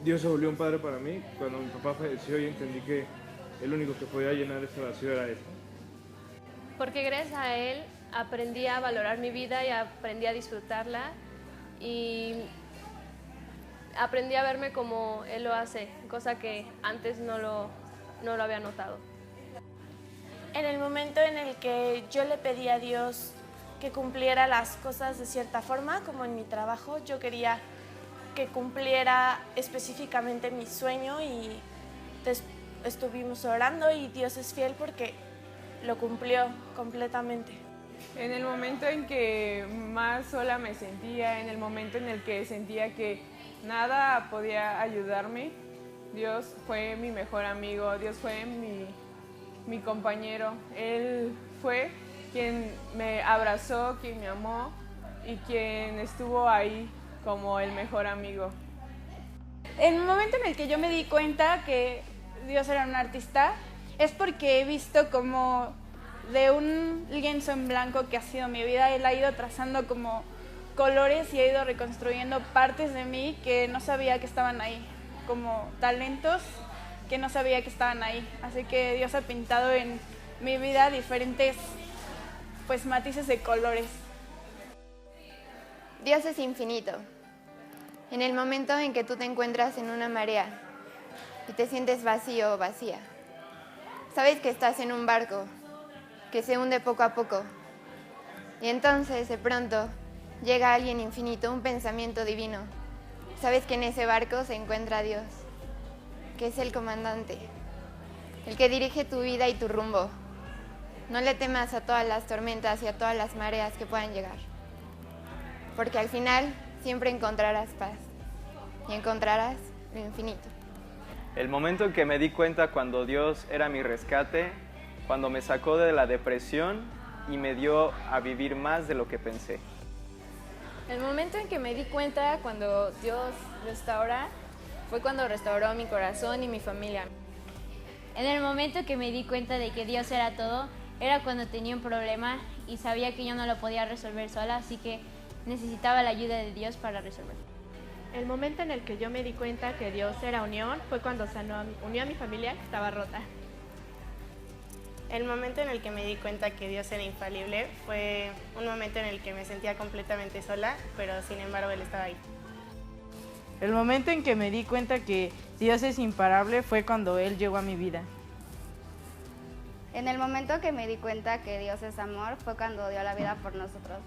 Dios se volvió un padre para mí cuando mi papá falleció y entendí que el único que podía llenar ese vacío era Él. Porque gracias a Él aprendí a valorar mi vida y aprendí a disfrutarla y aprendí a verme como Él lo hace, cosa que antes no lo había notado. En el momento en el que yo le pedí a Dios que cumpliera las cosas de cierta forma, como en mi trabajo, yo quería que cumpliera específicamente mi sueño y estuvimos orando y Dios es fiel porque lo cumplió completamente. En el momento en que más sola me sentía, en el momento en el que sentía que nada podía ayudarme, Dios fue mi mejor amigo, Dios fue mi compañero. Él fue quien me abrazó, quien me amó y quien estuvo ahí como el mejor amigo. El momento en el que yo me di cuenta que Dios era un artista es porque he visto como de un lienzo en blanco que ha sido mi vida, Él ha ido trazando como colores y ha ido reconstruyendo partes de mí que no sabía que estaban ahí, como talentos que no sabía que estaban ahí. Así que Dios ha pintado en mi vida diferentes matices de colores. Dios es infinito. En el momento en que tú te encuentras en una marea y te sientes vacío o vacía, sabes que estás en un barco que se hunde poco a poco. Y entonces, de pronto, llega alguien infinito, un pensamiento divino. Sabes que en ese barco se encuentra Dios, que es el comandante, el que dirige tu vida y tu rumbo. No le temas a todas las tormentas y a todas las mareas que puedan llegar, porque al final siempre encontrarás paz y encontrarás lo infinito. El momento en que me di cuenta cuando Dios era mi rescate, cuando me sacó de la depresión y me dio a vivir más de lo que pensé. El momento en que me di cuenta cuando Dios restaura fue cuando restauró mi corazón y mi familia. En el momento que me di cuenta de que Dios era todo, era cuando tenía un problema y sabía que yo no lo podía resolver sola, así que necesitaba la ayuda de Dios para resolverlo. El momento en el que yo me di cuenta que Dios era unión fue cuando unió a mi familia que estaba rota. El momento en el que me di cuenta que Dios era infalible fue un momento en el que me sentía completamente sola, pero sin embargo Él estaba ahí. El momento en que me di cuenta que Dios es imparable fue cuando Él llegó a mi vida. En el momento que me di cuenta que Dios es amor fue cuando dio la vida por nosotros.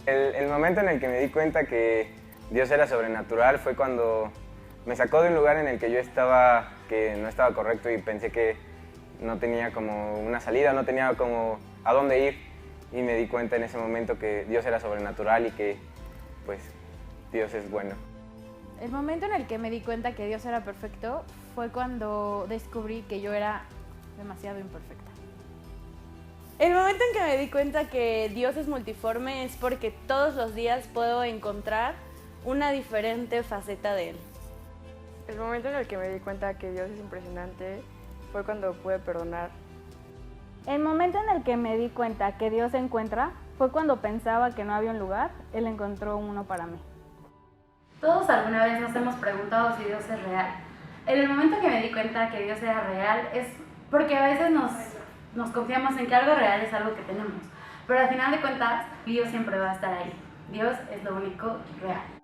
El momento en el que me di cuenta que Dios era sobrenatural fue cuando me sacó de un lugar en el que yo estaba, que no estaba correcto y pensé que no tenía como una salida, no tenía como a dónde ir y me di cuenta en ese momento que Dios era sobrenatural y que pues Dios es bueno. El momento en el que me di cuenta que Dios era perfecto fue cuando descubrí que yo era demasiado imperfecta. El momento en que me di cuenta que Dios es multiforme es porque todos los días puedo encontrar una diferente faceta de Él. El momento en el que me di cuenta que Dios es impresionante fue cuando pude perdonar. El momento en el que me di cuenta que Dios se encuentra fue cuando pensaba que no había un lugar, Él encontró uno para mí. Todos alguna vez nos hemos preguntado si Dios es real. En el momento que me di cuenta que Dios era real es porque a veces nos confiamos en que algo real es algo que tenemos, pero al final de cuentas Dios siempre va a estar ahí. Dios es lo único real.